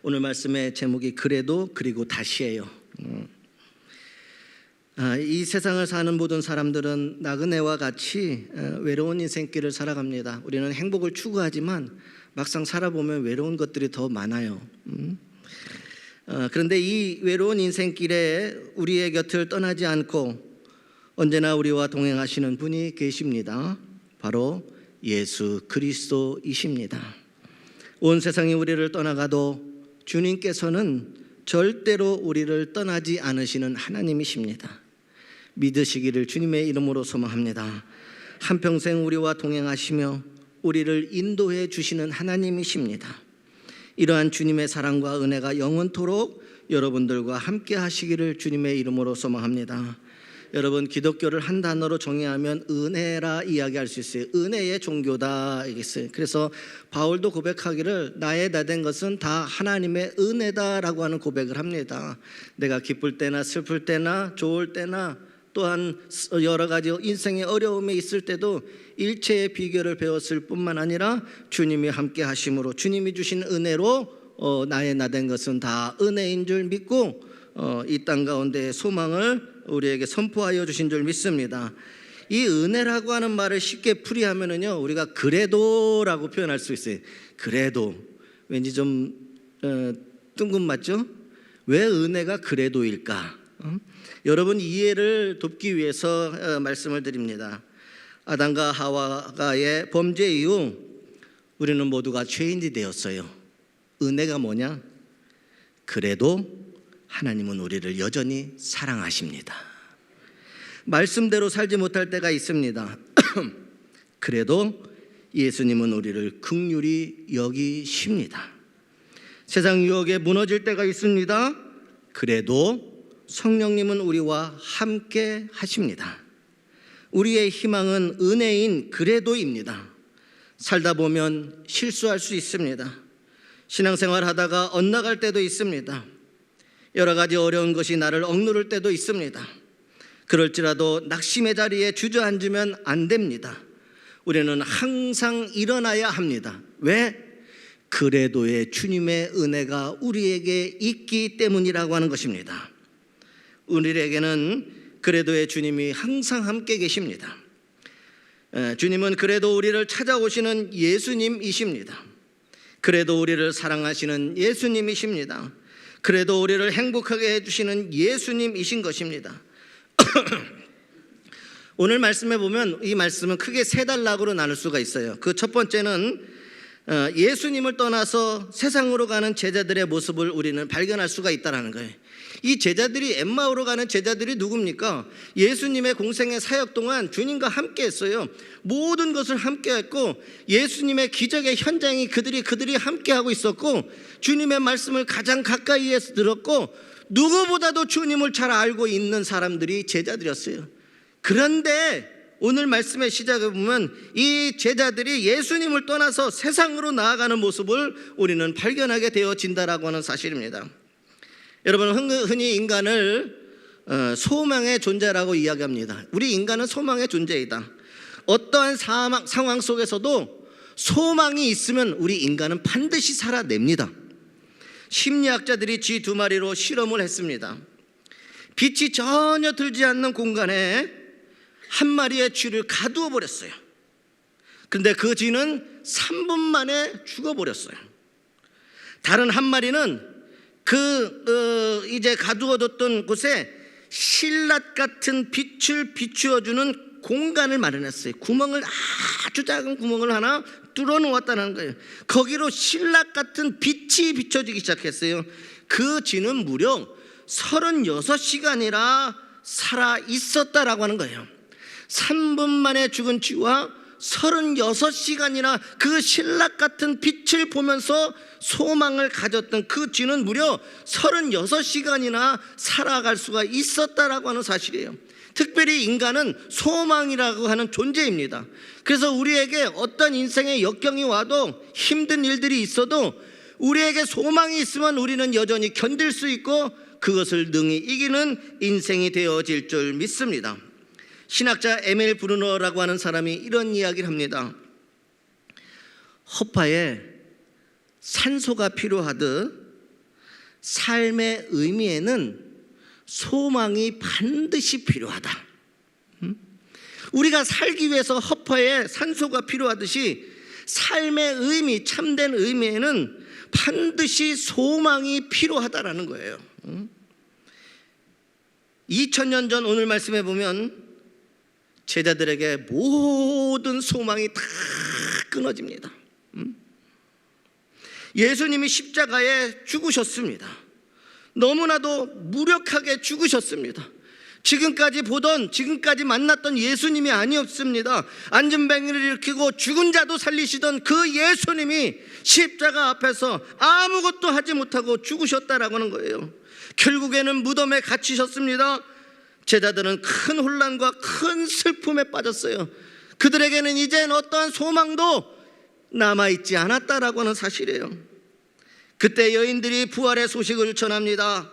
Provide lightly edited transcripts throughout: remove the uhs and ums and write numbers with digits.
오늘 말씀의 제목이 그래도 그리고 다시예요. 이 세상을 사는 모든 사람들은 나그네와 같이 외로운 인생길을 살아갑니다. 우리는 행복을 추구하지만 막상 살아보면 외로운 것들이 더 많아요. 그런데 이 외로운 인생길에 우리의 곁을 떠나지 않고 언제나 우리와 동행하시는 분이 계십니다. 바로 예수 그리스도이십니다. 온 세상이 우리를 떠나가도 주님께서는 절대로 우리를 떠나지 않으시는 하나님이십니다. 믿으시기를 주님의 이름으로 소망합니다. 한평생 우리와 동행하시며 우리를 인도해 주시는 하나님이십니다. 이러한 주님의 사랑과 은혜가 영원토록 여러분들과 함께 하시기를 주님의 이름으로 소망합니다. 여러분, 기독교를 한 단어로 정의하면 은혜라 이야기할 수 있어요. 은혜의 종교다 이겠어요. 그래서 바울도 고백하기를 나의 다 된 것은 다 하나님의 은혜다라고 하는 고백을 합니다. 내가 기쁠 때나 슬플 때나 좋을 때나 또한 여러 가지 인생의 어려움에 있을 때도 일체의 비결을 배웠을 뿐만 아니라 주님이 함께 하심으로 주님이 주신 은혜로 나의 나 된 것은 다 은혜인 줄 믿고 이 땅 가운데 소망을 우리에게 선포하여 주신 줄 믿습니다. 이 은혜라고 하는 말을 쉽게 풀이하면은요, 우리가 그래도라고 표현할 수 있어요. 그래도 왠지 좀 뜬금맞죠? 왜 은혜가 그래도일까? 여러분 이해를 돕기 위해서 말씀을 드립니다. 아담과 하와가의 범죄 이후 우리는 모두가 죄인이 되었어요. 은혜가 뭐냐? 그래도 하나님은 우리를 여전히 사랑하십니다. 말씀대로 살지 못할 때가 있습니다. 그래도 예수님은 우리를 긍휼히 여기십니다. 세상 유혹에 무너질 때가 있습니다. 그래도 성령님은 우리와 함께 하십니다. 우리의 희망은 은혜인 그래도입니다. 살다 보면 실수할 수 있습니다. 신앙생활 하다가 엇나갈 때도 있습니다. 여러 가지 어려운 것이 나를 억누를 때도 있습니다. 그럴지라도 낙심의 자리에 주저앉으면 안 됩니다. 우리는 항상 일어나야 합니다. 왜? 그래도의 주님의 은혜가 우리에게 있기 때문이라고 하는 것입니다. 우리에게는 그래도의 주님이 항상 함께 계십니다. 주님은 그래도 우리를 찾아오시는 예수님이십니다. 그래도 우리를 사랑하시는 예수님이십니다. 그래도 우리를 행복하게 해주시는 예수님이신 것입니다. 오늘 말씀에 보면 이 말씀은 크게 세 단락으로 나눌 수가 있어요. 그 첫 번째는 예수님을 떠나서 세상으로 가는 제자들의 모습을 우리는 발견할 수가 있다는 거예요. 이 제자들이 엠마오로 가는 제자들이 누굽니까? 예수님의 공생의 사역 동안 주님과 함께 했어요. 모든 것을 함께 했고 예수님의 기적의 현장이 그들이 함께 하고 있었고 주님의 말씀을 가장 가까이에서 들었고 누구보다도 주님을 잘 알고 있는 사람들이 제자들이었어요. 그런데 오늘 말씀의 시작에 보면 이 제자들이 예수님을 떠나서 세상으로 나아가는 모습을 우리는 발견하게 되어진다라고 하는 사실입니다. 여러분, 흔히 인간을 소망의 존재라고 이야기합니다. 우리 인간은 소망의 존재이다. 어떠한 상황 속에서도 소망이 있으면 우리 인간은 반드시 살아냅니다. 심리학자들이 쥐 2마리로 실험을 했습니다. 빛이 전혀 들지 않는 공간에 한 마리의 쥐를 가두어 버렸어요. 그런데 그 쥐는 3분 만에 죽어버렸어요. 다른 한 마리는 이제 가두어뒀던 곳에 신라 같은 빛을 비추어주는 공간을 마련했어요. 구멍을, 아주 작은 구멍을 하나 뚫어 놓았다는 거예요. 거기로 신라 같은 빛이 비춰지기 시작했어요. 그 쥐는 무려 36시간이나 살아 있었다라고 하는 거예요. 3분 만에 죽은 쥐와 36시간이나 그 신라 같은 빛을 보면서 소망을 가졌던 그 쥐는 무려 36시간이나 살아갈 수가 있었다라고 하는 사실이에요. 특별히 인간은 소망이라고 하는 존재입니다. 그래서 우리에게 어떤 인생의 역경이 와도 힘든 일들이 있어도 우리에게 소망이 있으면 우리는 여전히 견딜 수 있고 그것을 능히 이기는 인생이 되어질 줄 믿습니다. 신학자 에밀 브루너라고 하는 사람이 이런 이야기를 합니다. 허파에 산소가 필요하듯 삶의 의미에는 소망이 반드시 필요하다. 우리가 살기 위해서 허파에 산소가 필요하듯이 삶의 의미, 참된 의미에는 반드시 소망이 필요하다라는 거예요. 2000년 전 오늘 말씀해 보면 제자들에게 모든 소망이 다 끊어집니다. 예수님이 십자가에 죽으셨습니다. 너무나도 무력하게 죽으셨습니다. 지금까지 만났던 예수님이 아니었습니다. 안전뱅이를 일으키고 죽은 자도 살리시던 그 예수님이 십자가 앞에서 아무것도 하지 못하고 죽으셨다라고 하는 거예요. 결국에는 무덤에 갇히셨습니다. 제자들은 큰 혼란과 큰 슬픔에 빠졌어요. 그들에게는 이젠 어떠한 소망도 남아있지 않았다라고 하는 사실이에요. 그때 여인들이 부활의 소식을 전합니다.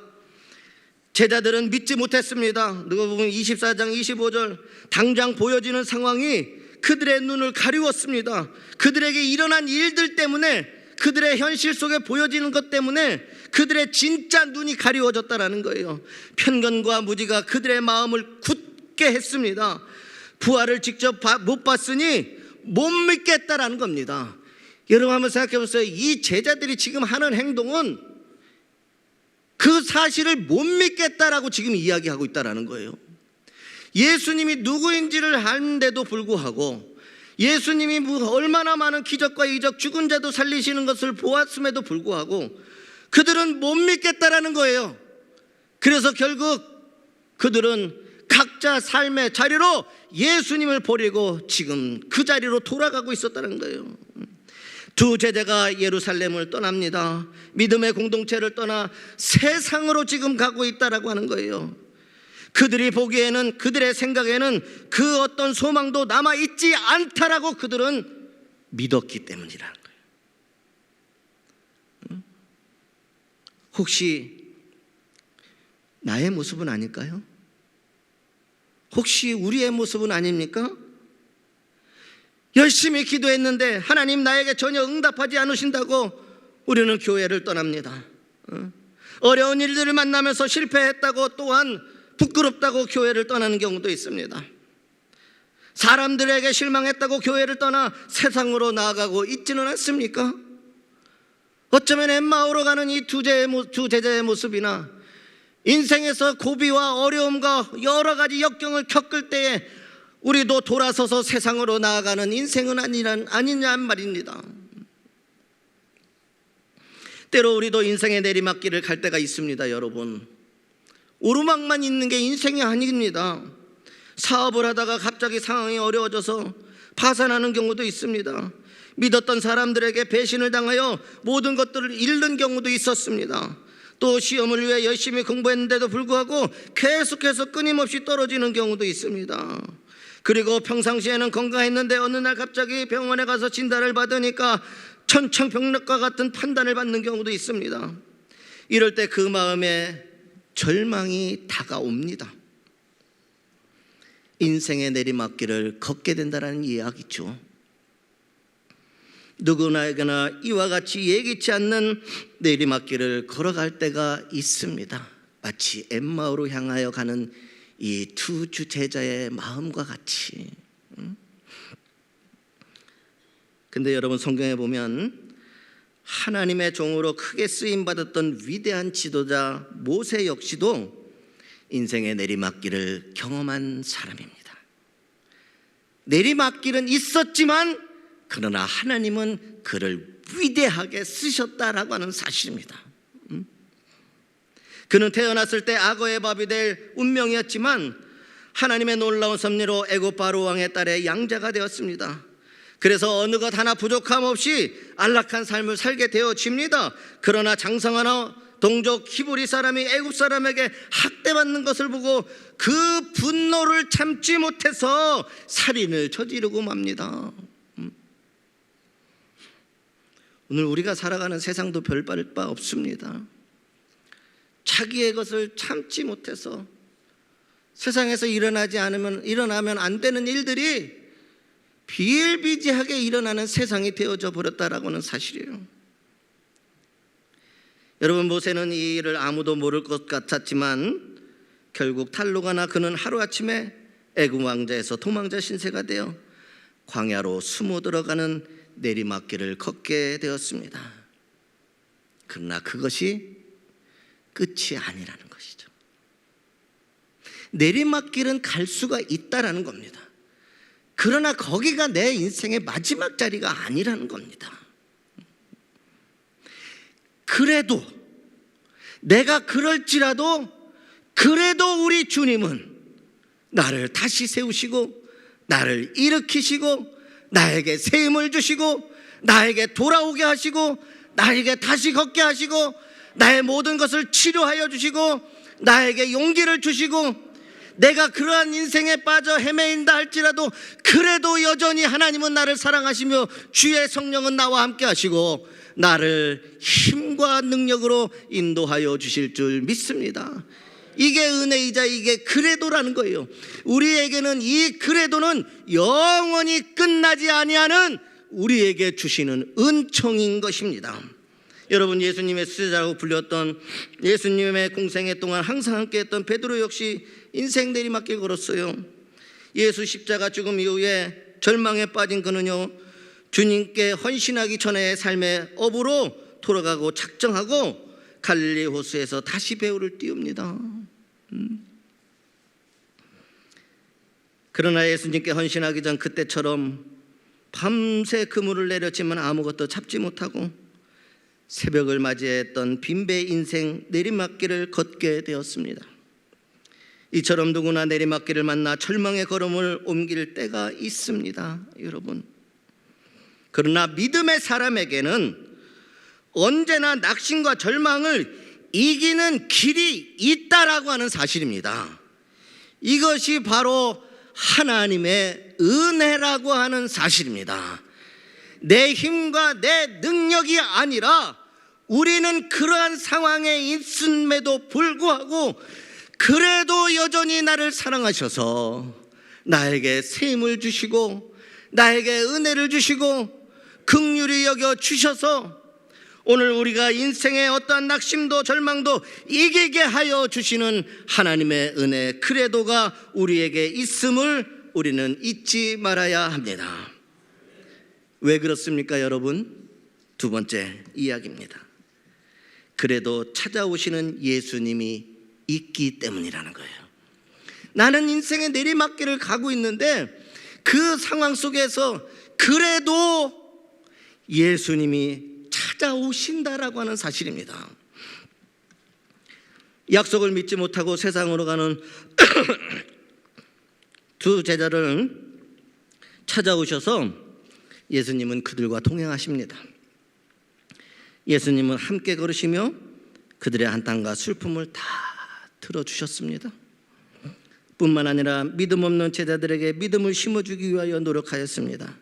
제자들은 믿지 못했습니다. 누가복음 24장 25절, 당장 보여지는 상황이 그들의 눈을 가리웠습니다. 그들에게 일어난 일들 때문에, 그들의 현실 속에 보여지는 것 때문에 그들의 진짜 눈이 가리워졌다는 거예요. 편견과 무지가 그들의 마음을 굳게 했습니다. 부활을 직접 못 봤으니 못 믿겠다라는 겁니다. 여러분 한번 생각해 보세요. 이 제자들이 지금 하는 행동은 그 사실을 못 믿겠다라고 지금 이야기하고 있다는 거예요. 예수님이 누구인지를 아는데도 불구하고, 예수님이 얼마나 많은 기적과 이적, 죽은 자도 살리시는 것을 보았음에도 불구하고 그들은 못 믿겠다라는 거예요. 그래서 결국 그들은 각자 삶의 자리로 예수님을 버리고 지금 그 자리로 돌아가고 있었다는 거예요. 두 제자가 예루살렘을 떠납니다. 믿음의 공동체를 떠나 세상으로 지금 가고 있다라고 하는 거예요. 그들이 보기에는, 그들의 생각에는 그 어떤 소망도 남아있지 않다라고 그들은 믿었기 때문이라는 거예요. 혹시 나의 모습은 아닐까요? 혹시 우리의 모습은 아닙니까? 열심히 기도했는데 하나님 나에게 전혀 응답하지 않으신다고 우리는 교회를 떠납니다. 어려운 일들을 만나면서 실패했다고, 또한 부끄럽다고 교회를 떠나는 경우도 있습니다. 사람들에게 실망했다고 교회를 떠나 세상으로 나아가고 있지는 않습니까? 어쩌면 엠마오로 가는 이 두 제자의 모습이나 인생에서 고비와 어려움과 여러 가지 역경을 겪을 때에 우리도 돌아서서 세상으로 나아가는 인생은 아니냔 말입니다. 때로 우리도 인생의 내리막길을 갈 때가 있습니다. 여러분, 오르막만 있는 게 인생이 아닙니다. 사업을 하다가 갑자기 상황이 어려워져서 파산하는 경우도 있습니다. 믿었던 사람들에게 배신을 당하여 모든 것들을 잃는 경우도 있었습니다. 또 시험을 위해 열심히 공부했는데도 불구하고 계속해서 끊임없이 떨어지는 경우도 있습니다. 그리고 평상시에는 건강했는데 어느 날 갑자기 병원에 가서 진단을 받으니까 천청병력과 같은 판단을 받는 경우도 있습니다. 이럴 때 그 마음에 절망이 다가옵니다. 인생의 내리막길을 걷게 된다는 이야기죠. 누구나에게나 이와 같이 예기치 않는 내리막길을 걸어갈 때가 있습니다. 마치 엠마오로 향하여 가는 이 두 제자의 마음과 같이. 근데 여러분, 성경에 보면 하나님의 종으로 크게 쓰임받았던 위대한 지도자 모세 역시도 인생의 내리막길을 경험한 사람입니다. 내리막길은 있었지만 그러나 하나님은 그를 위대하게 쓰셨다라고 하는 사실입니다. 그는 태어났을 때 악어의 밥이 될 운명이었지만 하나님의 놀라운 섭리로 애굽 바로 왕의 딸의 양자가 되었습니다. 그래서 어느 것 하나 부족함 없이 안락한 삶을 살게 되어집니다. 그러나 장성한 동족 히브리 사람이 애굽 사람에게 학대받는 것을 보고 그 분노를 참지 못해서 살인을 저지르고 맙니다. 오늘 우리가 살아가는 세상도 별다를 바 없습니다. 자기의 것을 참지 못해서 세상에서 일어나면 안 되는 일들이 비일비재하게 일어나는 세상이 되어져 버렸다라고 하는 사실이에요. 여러분, 모세는 이 일을 아무도 모를 것 같았지만 결국 탈로가 나 그는 하루아침에 애굽 왕자에서 도망자 신세가 되어 광야로 숨어 들어가는 내리막길을 걷게 되었습니다. 그러나 그것이 끝이 아니라는 것이죠. 내리막길은 갈 수가 있다라는 겁니다. 그러나 거기가 내 인생의 마지막 자리가 아니라는 겁니다. 그래도 내가 그럴지라도 그래도 우리 주님은 나를 다시 세우시고 나를 일으키시고 나에게 새 힘을 주시고 나에게 돌아오게 하시고 나에게 다시 걷게 하시고 나의 모든 것을 치료하여 주시고 나에게 용기를 주시고 내가 그러한 인생에 빠져 헤매인다 할지라도 그래도 여전히 하나님은 나를 사랑하시며 주의 성령은 나와 함께 하시고 나를 힘과 능력으로 인도하여 주실 줄 믿습니다. 이게 은혜이자 이게 그래도라는 거예요. 우리에게는 이 그래도는 영원히 끝나지 아니하는 우리에게 주시는 은총인 것입니다. 여러분, 예수님의 수제자라고 불렸던 예수님의 공생애 동안 항상 함께했던 베드로 역시 인생 내리막길 걸었어요. 예수 십자가 죽음 이후에 절망에 빠진 그는요, 주님께 헌신하기 전에 삶의 업으로 돌아가고 작정하고 갈릴리 호수에서 다시 배후를 띄웁니다. 그러나 예수님께 헌신하기 전 그때처럼 밤새 그물을 내렸지만 아무것도 잡지 못하고 새벽을 맞이했던 빈배 인생 내리막길을 걷게 되었습니다. 이처럼 누구나 내리막길을 만나 절망의 걸음을 옮길 때가 있습니다, 여러분. 그러나 믿음의 사람에게는 언제나 낙심과 절망을 이기는 길이 있다라고 하는 사실입니다. 이것이 바로 하나님의 은혜라고 하는 사실입니다. 내 힘과 내 능력이 아니라 우리는 그러한 상황에 있음에도 불구하고 그래도 여전히 나를 사랑하셔서 나에게 새 힘을 주시고 나에게 은혜를 주시고 긍휼히 여겨 주셔서 오늘 우리가 인생의 어떠한 낙심도 절망도 이기게 하여 주시는 하나님의 은혜 그래도가 우리에게 있음을 우리는 잊지 말아야 합니다. 왜 그렇습니까, 여러분? 두 번째 이야기입니다. 그래도 찾아오시는 예수님이 있기 때문이라는 거예요. 나는 인생의 내리막길을 가고 있는데 그 상황 속에서 그래도 예수님이 찾아오신다라고 하는 사실입니다. 약속을 믿지 못하고 세상으로 가는 두 제자를 찾아오셔서 예수님은 그들과 동행하십니다. 예수님은 함께 걸으시며 그들의 한탄과 슬픔을 다 들어주셨습니다. 뿐만 아니라 믿음 없는 제자들에게 믿음을 심어주기 위하여 노력하였습니다.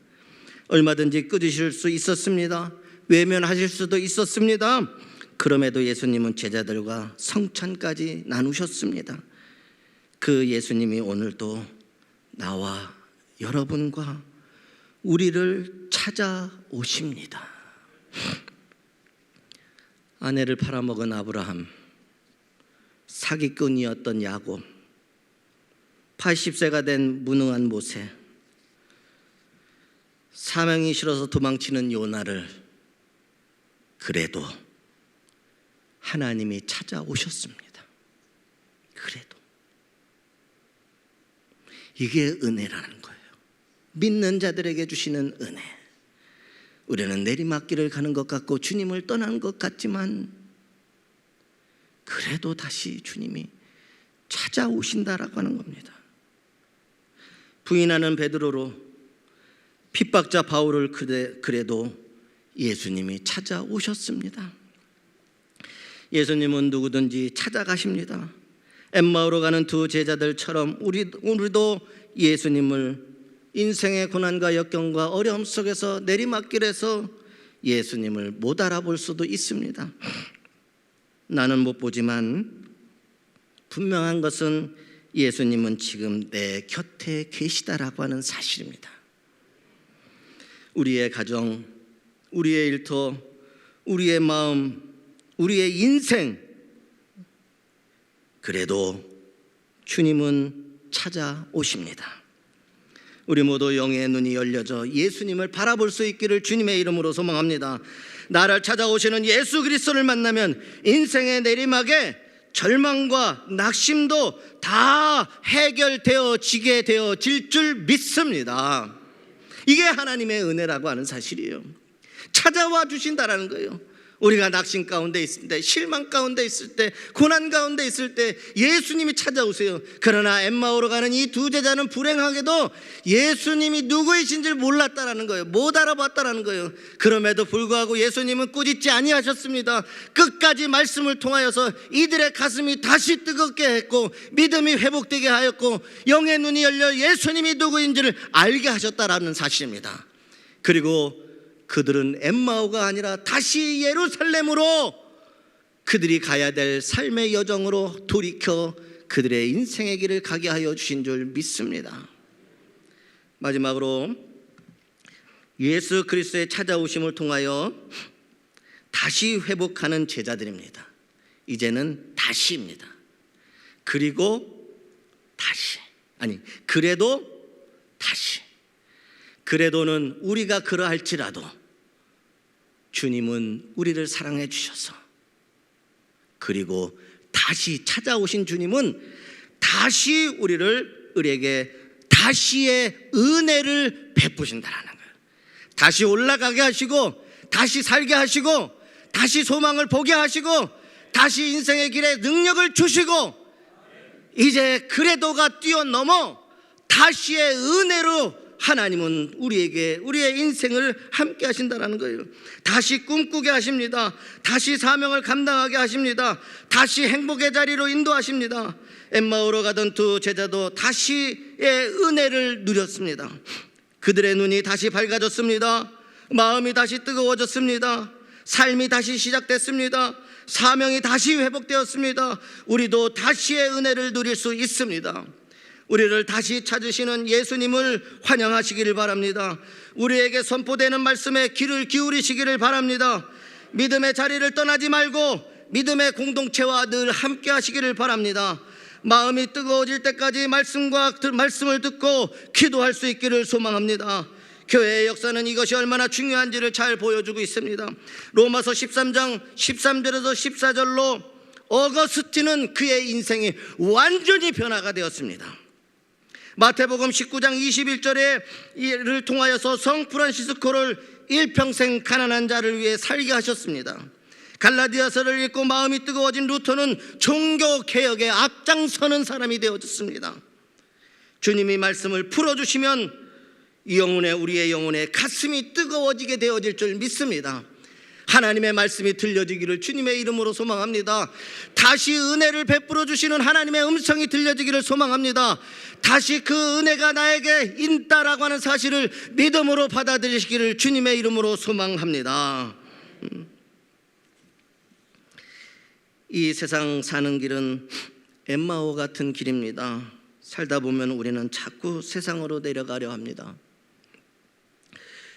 얼마든지 끊으실 수 있었습니다. 외면하실 수도 있었습니다. 그럼에도 예수님은 제자들과 성찬까지 나누셨습니다. 그 예수님이 오늘도 나와 여러분과 우리를 찾아오십니다. 아내를 팔아먹은 아브라함, 사기꾼이었던 야곱, 80세가 된 무능한 모세, 사명이 싫어서 도망치는 요나를 그래도 하나님이 찾아오셨습니다. 그래도 이게 은혜라는 거예요. 믿는 자들에게 주시는 은혜. 우리는 내리막길을 가는 것 같고 주님을 떠난 것 같지만 그래도 다시 주님이 찾아오신다라고 하는 겁니다. 부인하는 베드로로 핍박자 바울을 그래도 예수님이 찾아오셨습니다. 예수님은 누구든지 찾아가십니다. 엠마오로 가는 두 제자들처럼 우리도 예수님을 인생의 고난과 역경과 어려움 속에서 내리막길에서 예수님을 못 알아볼 수도 있습니다. 나는 못 보지만 분명한 것은 예수님은 지금 내 곁에 계시다라고 하는 사실입니다. 우리의 가정, 우리의 일터, 우리의 마음, 우리의 인생, 그래도 주님은 찾아오십니다. 우리 모두 영의 눈이 열려져 예수님을 바라볼 수 있기를 주님의 이름으로 소망합니다. 나를 찾아오시는 예수 그리스도를 만나면 인생의 내리막에 절망과 낙심도 다 해결되어지게 되어질 줄 믿습니다. 이게 하나님의 은혜라고 하는 사실이에요. 찾아와 주신다라는 거예요. 우리가 낙심 가운데 있을 때, 실망 가운데 있을 때, 고난 가운데 있을 때 예수님이 찾아오세요. 그러나 엠마오로 가는 이 두 제자는 불행하게도 예수님이 누구이신지를 몰랐다라는 거예요. 못 알아봤다라는 거예요. 그럼에도 불구하고 예수님은 꾸짖지 아니하셨습니다. 끝까지 말씀을 통하여서 이들의 가슴이 다시 뜨겁게 했고 믿음이 회복되게 하였고 영의 눈이 열려 예수님이 누구인지를 알게 하셨다라는 사실입니다. 그리고 그들은 엠마오가 아니라 다시 예루살렘으로 그들이 가야 될 삶의 여정으로 돌이켜 그들의 인생의 길을 가게 하여 주신 줄 믿습니다. 마지막으로 예수 그리스도의 찾아오심을 통하여 다시 회복하는 제자들입니다. 이제는 다시입니다. 그리고 다시, 아니 그래도 다시. 그래도는 우리가 그러할지라도 주님은 우리를 사랑해 주셔서, 그리고 다시 찾아오신 주님은 다시 우리에게 다시의 은혜를 베푸신다라는 거예요. 다시 올라가게 하시고 다시 살게 하시고 다시 소망을 보게 하시고 다시 인생의 길에 능력을 주시고 이제 그래도가 뛰어넘어 다시의 은혜로 하나님은 우리에게 우리의 인생을 함께 하신다는 거예요. 다시 꿈꾸게 하십니다. 다시 사명을 감당하게 하십니다. 다시 행복의 자리로 인도하십니다. 엠마오로 가던 두 제자도 다시의 은혜를 누렸습니다. 그들의 눈이 다시 밝아졌습니다. 마음이 다시 뜨거워졌습니다. 삶이 다시 시작됐습니다. 사명이 다시 회복되었습니다. 우리도 다시의 은혜를 누릴 수 있습니다. 우리를 다시 찾으시는 예수님을 환영하시기를 바랍니다. 우리에게 선포되는 말씀에 귀를 기울이시기를 바랍니다. 믿음의 자리를 떠나지 말고 믿음의 공동체와 늘 함께 하시기를 바랍니다. 마음이 뜨거워질 때까지 말씀을 듣고 기도할 수 있기를 소망합니다. 교회의 역사는 이것이 얼마나 중요한지를 잘 보여주고 있습니다. 로마서 13장 13절에서 14절로 어거스틴은 그의 인생이 완전히 변화가 되었습니다. 마태복음 19장 21절에 이를 통하여서 성 프란시스코를 일평생 가난한 자를 위해 살게 하셨습니다. 갈라디아서를 읽고 마음이 뜨거워진 루터는 종교개혁에 앞장서는 사람이 되어졌습니다. 주님이 말씀을 풀어주시면 우리의 영혼에 가슴이 뜨거워지게 되어질 줄 믿습니다. 하나님의 말씀이 들려지기를 주님의 이름으로 소망합니다. 다시 은혜를 베풀어 주시는 하나님의 음성이 들려지기를 소망합니다. 다시 그 은혜가 나에게 있다라고 하는 사실을 믿음으로 받아들이시기를 주님의 이름으로 소망합니다. 이 세상 사는 길은 엠마오 같은 길입니다. 살다 보면 우리는 자꾸 세상으로 내려가려 합니다.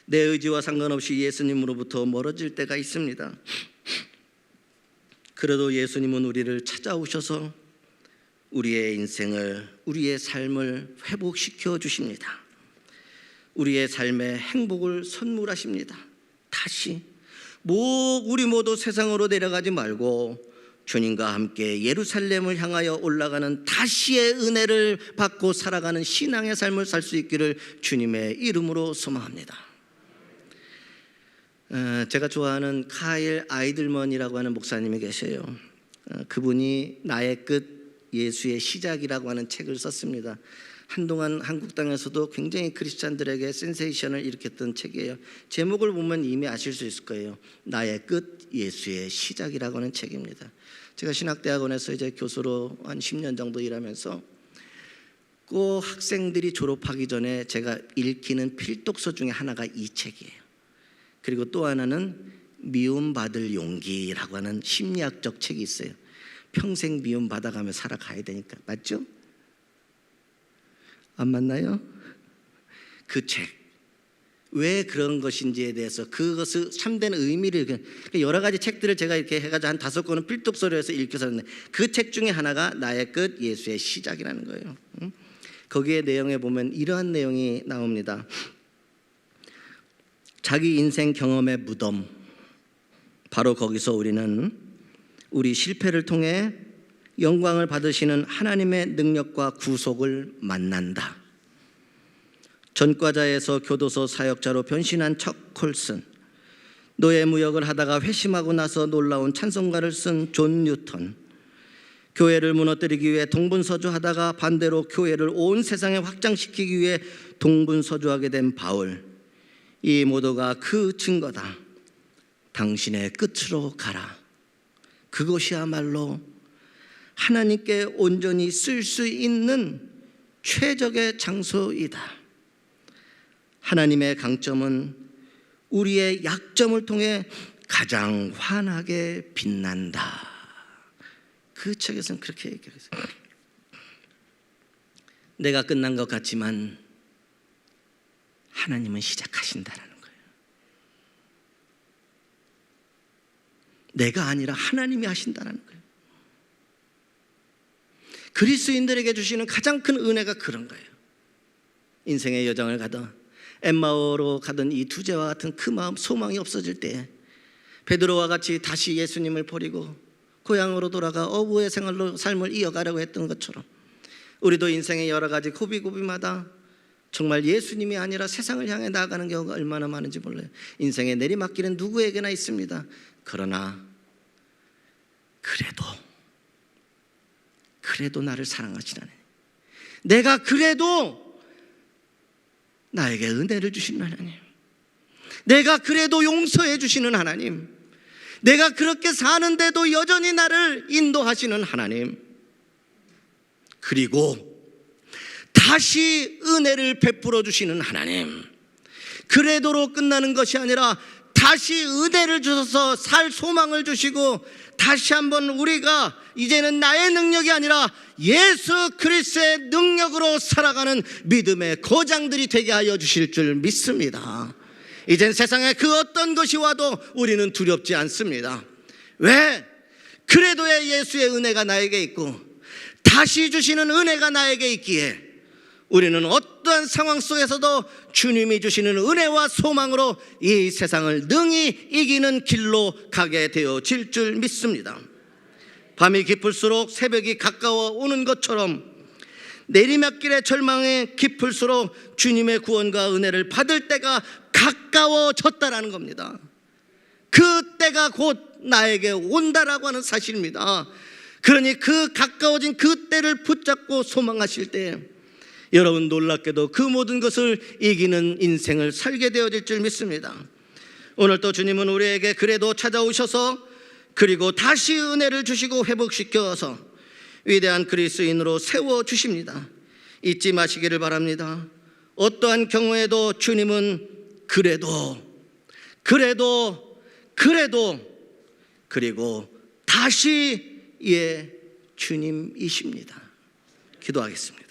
내 의지와 상관없이 예수님으로부터 멀어질 때가 있습니다. 그래도 예수님은 우리를 찾아오셔서 우리의 인생을, 우리의 삶을 회복시켜 주십니다. 우리의 삶의 행복을 선물하십니다. 다시 우리 모두 세상으로 내려가지 말고 주님과 함께 예루살렘을 향하여 올라가는 다시의 은혜를 받고 살아가는 신앙의 삶을 살 수 있기를 주님의 이름으로 소망합니다. 제가 좋아하는 카일 아이들먼이라고 하는 목사님이 계세요. 그분이 나의 끝 예수의 시작이라고 하는 책을 썼습니다. 한동안 한국 땅에서도 굉장히 크리스찬들에게 센세이션을 일으켰던 책이에요. 제목을 보면 이미 아실 수 있을 거예요. 나의 끝 예수의 시작이라고 하는 책입니다. 제가 신학대학원에서 이제 교수로 한 10년 정도 일하면서 꼭 학생들이 졸업하기 전에 제가 읽히는 필독서 중에 하나가 이 책이에요. 그리고 또 하나는 미움받을 용기라고 하는 심리학적 책이 있어요. 평생 미움받아가며 살아가야 되니까. 맞죠? 안 맞나요? 그 책. 왜 그런 것인지에 대해서 그것을 참된 의미를 여러 가지 책들을 제가 이렇게 해가지고 한 5권은 필독서류에서 읽혀서 했는데 그 책 중에 하나가 나의 끝 예수의 시작이라는 거예요. 거기에 내용에 보면 이러한 내용이 나옵니다. 자기 인생 경험의 무덤, 바로 거기서 우리는 우리 실패를 통해 영광을 받으시는 하나님의 능력과 구속을 만난다. 전과자에서 교도소 사역자로 변신한 척 콜슨, 노예 무역을 하다가 회심하고 나서 놀라운 찬송가를 쓴 존 뉴턴, 교회를 무너뜨리기 위해 동분서주하다가 반대로 교회를 온 세상에 확장시키기 위해 동분서주하게 된 바울, 이 모두가 그 증거다. 당신의 끝으로 가라. 그것이야말로 하나님께 온전히 쓸 수 있는 최적의 장소이다. 하나님의 강점은 우리의 약점을 통해 가장 환하게 빛난다. 그 책에서는 그렇게 얘기했어요. 내가 끝난 것 같지만 하나님은 시작하신다라는 거예요. 내가 아니라 하나님이 하신다라는 거예요. 그리스도인들에게 주시는 가장 큰 은혜가 그런 거예요. 인생의 여정을 가던 엠마오로 가던 이 두제와 같은 그 마음, 소망이 없어질 때 베드로와 같이 다시 예수님을 버리고 고향으로 돌아가 어부의 생활로 삶을 이어가려고 했던 것처럼 우리도 인생의 여러 가지 고비고비마다 정말 예수님이 아니라 세상을 향해 나아가는 경우가 얼마나 많은지 몰라요. 인생의 내리막길은 누구에게나 있습니다. 그러나 그래도 나를 사랑하시는 하나님, 내가 그래도 나에게 은혜를 주시는 하나님, 내가 그래도 용서해 주시는 하나님, 내가 그렇게 사는데도 여전히 나를 인도하시는 하나님, 그리고 다시 은혜를 베풀어 주시는 하나님, 그래도로 끝나는 것이 아니라 다시 은혜를 주셔서 살 소망을 주시고 다시 한번 우리가 이제는 나의 능력이 아니라 예수 그리스도의 능력으로 살아가는 믿음의 거장들이 되게 하여 주실 줄 믿습니다. 이젠 세상에 그 어떤 것이 와도 우리는 두렵지 않습니다. 왜? 그래도의 예수의 은혜가 나에게 있고 다시 주시는 은혜가 나에게 있기에 우리는 어떠한 상황 속에서도 주님이 주시는 은혜와 소망으로 이 세상을 능히 이기는 길로 가게 되어질 줄 믿습니다. 밤이 깊을수록 새벽이 가까워 오는 것처럼 내리막길의 절망이 깊을수록 주님의 구원과 은혜를 받을 때가 가까워졌다라는 겁니다. 그 때가 곧 나에게 온다라고 하는 사실입니다. 그러니 그 가까워진 그 때를 붙잡고 소망하실 때 여러분 놀랍게도 그 모든 것을 이기는 인생을 살게 되어질 줄 믿습니다. 오늘 또 주님은 우리에게 그래도 찾아오셔서 그리고 다시 은혜를 주시고 회복시켜서 위대한 그리스도인으로 세워주십니다. 잊지 마시기를 바랍니다. 어떠한 경우에도 주님은 그리고 다시의 주님이십니다. 기도하겠습니다.